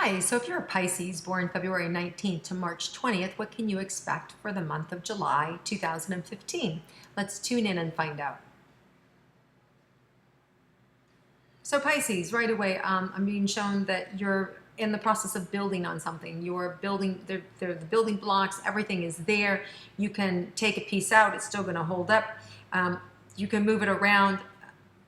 Hi, so if you're a Pisces born February 19th to March 20th, what can you expect for the month of July 2015? Let's tune in and find out. So Pisces, right away, I'm being shown that you're in the process of building on something. You're building, they're the building blocks, everything is there. You can take a piece out, it's still gonna hold up. You can move it around.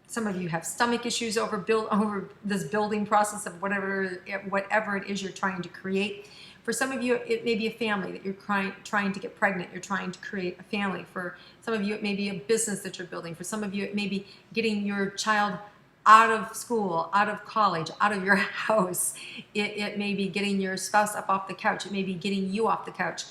Some of you have stomach issues over this building process of whatever it is you're trying to create. For some of you, it may be a family that you're trying to get pregnant. You're trying to create a family. For some of you, it may be a business that you're building. For some of you, it may be getting your child out of school, out of college, out of your house. It may be getting your spouse up off the couch. It may be getting you off the couch.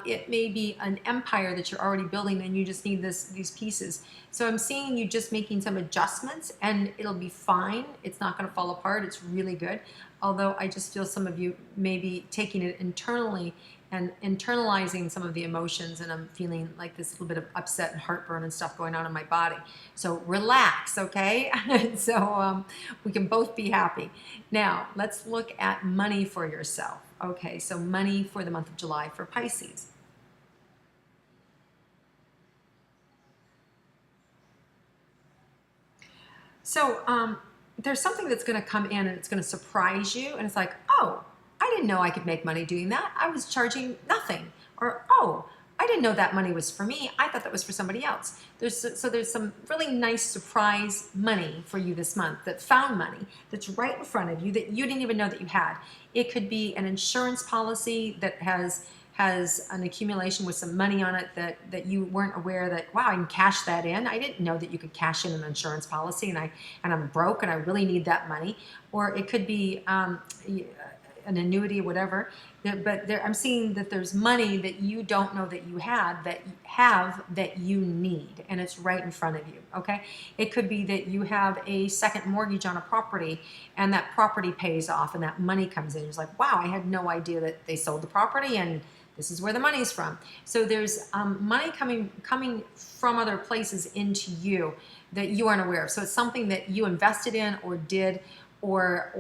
It may be an empire that you're already building and you just need these pieces. So I'm seeing you just making some adjustments and it'll be fine. It's not going to fall apart. It's really good. Although I just feel some of you may be taking it internally and internalizing some of the emotions, and I'm feeling like this little bit of upset and heartburn and stuff going on in my body. So relax, okay? So we can both be happy. Now, let's look at money for yourself. Okay, so money for the month of July for Pisces. So there's something that's going to come in and it's going to surprise you, and it's like, oh, I didn't know I could make money doing that. I was charging nothing. Or, oh, I didn't know that money was for me. I thought that was for somebody else. So there's some really nice surprise money for you this month, that found money that's right in front of you that you didn't even know that you had. It could be an insurance policy that has an accumulation with some money on it that you weren't aware that, wow, I can cash that in. I didn't know that you could cash in an insurance policy, and I'm broke and I really need that money. Or it could be an annuity or whatever. But I'm seeing that there's money that you don't know that you have that you need, and it's right in front of you. Okay, it could be that you have a second mortgage on a property, and that property pays off, and that money comes in. It's like, wow, I had no idea that they sold the property, and this is where the money's from. So there's money coming from other places into you that you aren't aware of. So it's something that you invested in or did, or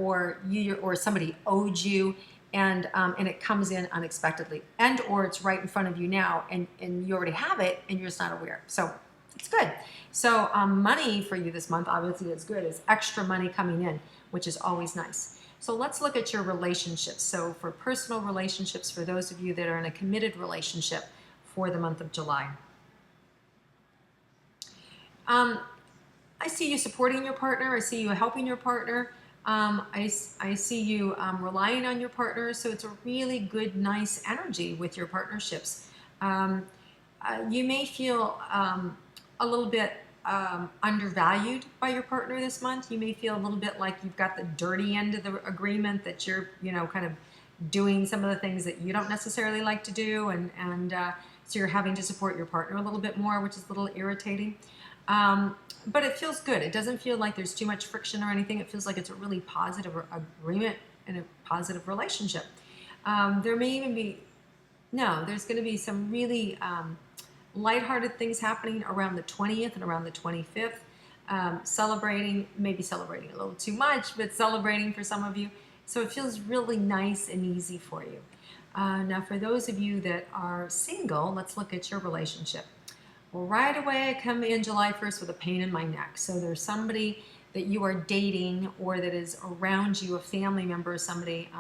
somebody owed you, and it comes in unexpectedly, and or it's right in front of you now, and you already have it and you're just not aware. So it's good. So money for you this month, obviously, is good. Is extra money coming in, which is always nice. So let's look at your relationships. So for personal relationships, for those of you that are in a committed relationship for the month of July. I see you supporting your partner. I see you helping your partner. I see you relying on your partner. So it's a really good, nice energy with your partnerships. You may feel a little bit undervalued by your partner this month. You may feel a little bit like you've got the dirty end of the agreement, that you're, kind of doing some of the things that you don't necessarily like to do, and so you're having to support your partner a little bit more, which is a little irritating. But it feels good. It doesn't feel like there's too much friction or anything. It feels like it's a really positive agreement and a positive relationship. There may even be, no, there's going to be some really lighthearted things happening around the 20th and around the 25th. Maybe celebrating a little too much, but celebrating for some of you. So it feels really nice and easy for you. Now, for those of you that are single, let's look at your relationship. Well, right away, I come in July 1st with a pain in my neck. So there's somebody that you are dating or that is around you, a family member, somebody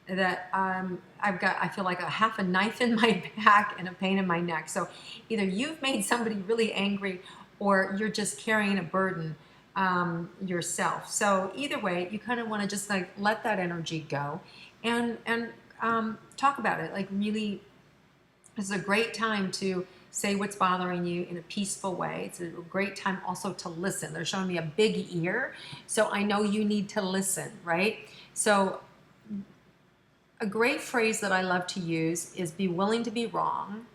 that I feel like I have a knife in my back and a pain in my neck. So either you've made somebody really angry or you're just carrying a burden yourself. So either way, you kind of want to just like let that energy go and talk about it. Like, really, this is a great time to say what's bothering you in a peaceful way. It's a great time also to listen. They're showing me a big ear, so I know you need to listen, right? So a great phrase that I love to use is be willing to be wrong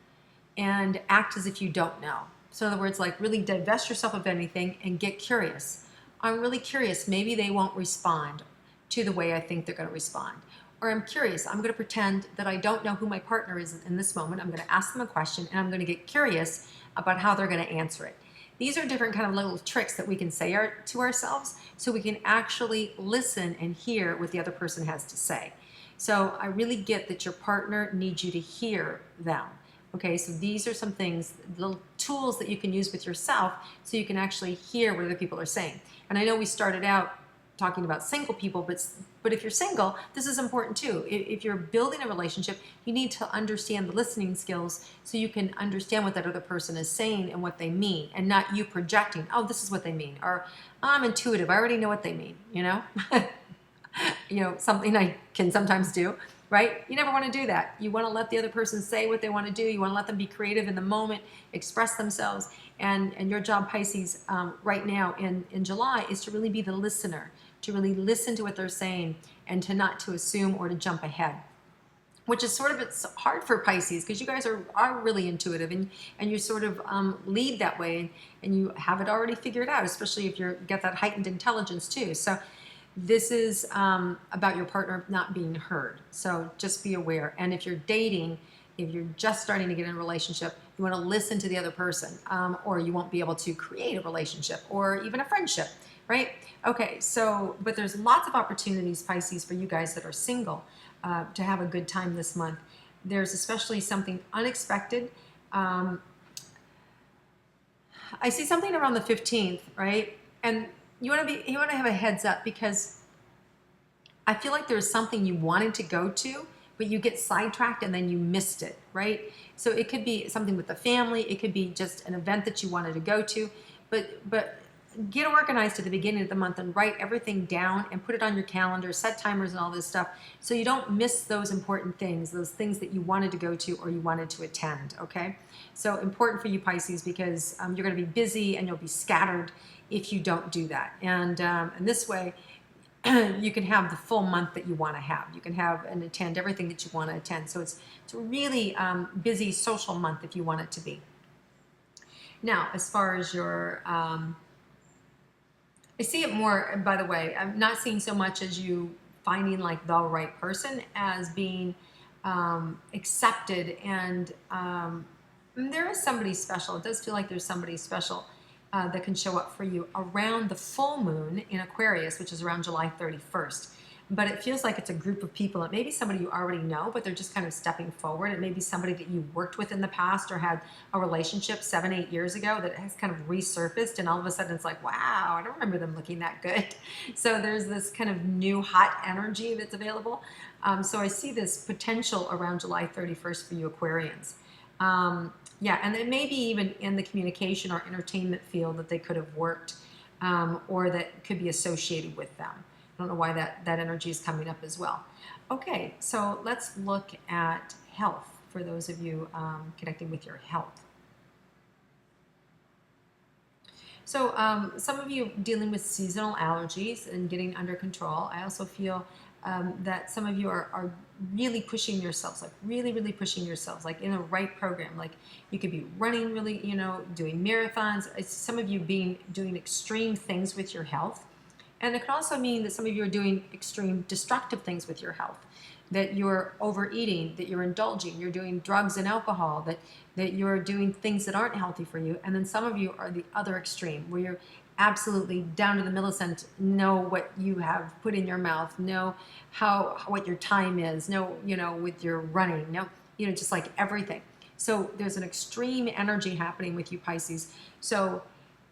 and act as if you don't know. So in other words, like, really divest yourself of anything and get curious. I'm really curious. Maybe they won't respond to the way I think they're going to respond. Or I'm curious, I'm going to pretend that I don't know who my partner is in this moment. I'm going to ask them a question and I'm going to get curious about how they're going to answer it. These are different kind of little tricks that we can say to ourselves so we can actually listen and hear what the other person has to say. So I really get that your partner needs you to hear them. Okay, so these are some things, little tools that you can use with yourself so you can actually hear what other people are saying. And I know we started out talking about single people, but if you're single, this is important too. If you're building a relationship, you need to understand the listening skills so you can understand what that other person is saying and what they mean, and not you projecting, oh, this is what they mean, or I'm intuitive, I already know what they mean, you know? Something I can sometimes do, right? You never want to do that. You want to let the other person say what they want to do. You want to let them be creative in the moment, express themselves. And your job, Pisces, right now in July is to really be the listener, to really listen to what they're saying and to not to assume or to jump ahead, which is sort of, it's hard for Pisces because you guys are really intuitive and you sort of lead that way and you have it already figured out, especially if you get that heightened intelligence too. So this is about your partner not being heard. So just be aware. And if you're dating, if you're just starting to get in a relationship, you want to listen to the other person, or you won't be able to create a relationship or even a friendship, right? Okay, so, but there's lots of opportunities, Pisces, for you guys that are single to have a good time this month. There's especially something unexpected. I see something around the 15th, right? And you want to have a heads up because I feel like there's something you wanted to go to, but you get sidetracked and then you missed it, right? So it could be something with the family. It could be just an event that you wanted to go to, but get organized at the beginning of the month and write everything down and put it on your calendar, set timers and all this stuff so you don't miss those important things, those things that you wanted to go to or you wanted to attend, okay? So important for you, Pisces, because you're going to be busy and you'll be scattered if you don't do that. And this way, you can have the full month that you want to have. You can have and attend everything that you want to attend. So it's a really busy social month if you want it to be. Now, as far as your, I see it more, by the way, I'm not seeing so much as you finding like the right person as being accepted. And there is somebody special. It does feel like there's somebody special that can show up for you around the full moon in Aquarius, which is around July 31st. But it feels like it's a group of people. It may be somebody you already know, but they're just kind of stepping forward. It may be somebody that you worked with in the past or had a relationship 7-8 years ago that has kind of resurfaced, and all of a sudden it's like, wow, I don't remember them looking that good. So there's this kind of new hot energy that's available. So I see this potential around July 31st for you Aquarians. Yeah, and it may be even in the communication or entertainment field that they could have worked or that could be associated with them. I don't know why that energy is coming up as well. Okay, so let's look at health for those of you connecting with your health. So some of you dealing with seasonal allergies and getting under control. I also feel that some of you are really pushing yourselves, like really pushing yourselves, like in the right program. Like you could be running really, doing marathons. Some of you doing extreme things with your health. And it could also mean that some of you are doing extreme destructive things with your health, that you're overeating, that you're indulging, you're doing drugs and alcohol, that you're doing things that aren't healthy for you. And then some of you are the other extreme, where you're absolutely down to the millicent, know what you have put in your mouth, know what your time is, know, with your running, know, just like everything. So there's an extreme energy happening with you, Pisces. So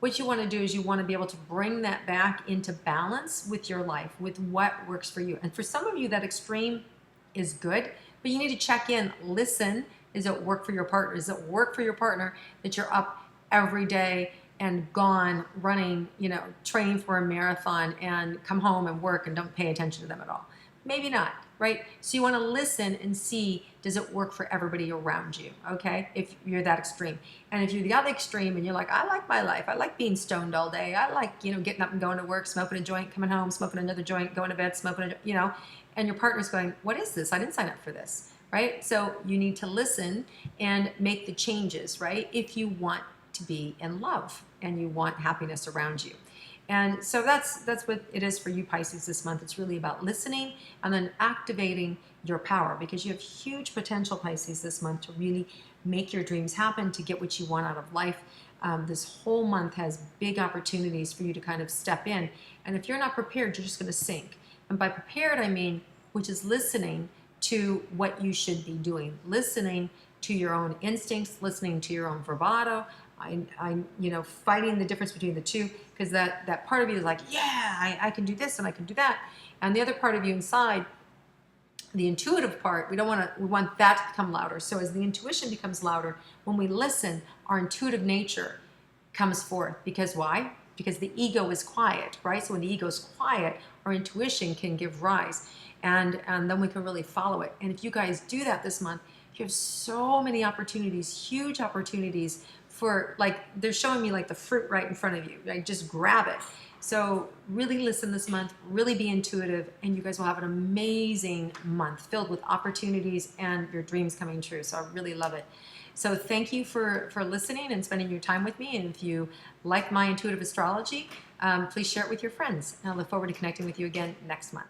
what you want to do is you want to be able to bring that back into balance with your life, with what works for you. And for some of you, that extreme is good, but you need to check in, listen. Does it work for your partner? Does it work for your partner that you're up every day and gone running, training for a marathon and come home and work and don't pay attention to them at all? Maybe not, right? So you want to listen and see, does it work for everybody around you, okay? If you're that extreme. And if you're the other extreme and you're like, I like my life, I like being stoned all day, I like, getting up and going to work, smoking a joint, coming home, smoking another joint, going to bed, smoking and your partner's going, what is this? I didn't sign up for this, right? So you need to listen and make the changes, right? If you want to be in love and you want happiness around you. And so that's what it is for you, Pisces, this month. It's really about listening and then activating your power, because you have huge potential, Pisces, this month to really make your dreams happen, to get what you want out of life. This whole month has big opportunities for you to kind of step in. And if you're not prepared, you're just going to sink. And by prepared, I mean, which is listening to what you should be doing, listening to your own instincts, listening to your own bravado. Fighting the difference between the two, because that part of you is like, yeah, I can do this and I can do that. And the other part of you inside, the intuitive part, we want that to become louder. So as the intuition becomes louder, when we listen, our intuitive nature comes forth. Because why? Because the ego is quiet, right? So when the ego is quiet, our intuition can give rise, and then we can really follow it. And if you guys do that this month, you have so many opportunities, huge opportunities for, like, they're showing me like the fruit right in front of you. Like, just grab it. So really listen this month, really be intuitive, and you guys will have an amazing month filled with opportunities and your dreams coming true. So I really love it. So thank you for listening and spending your time with me. And if you like my intuitive astrology, please share it with your friends. And I look forward to connecting with you again next month.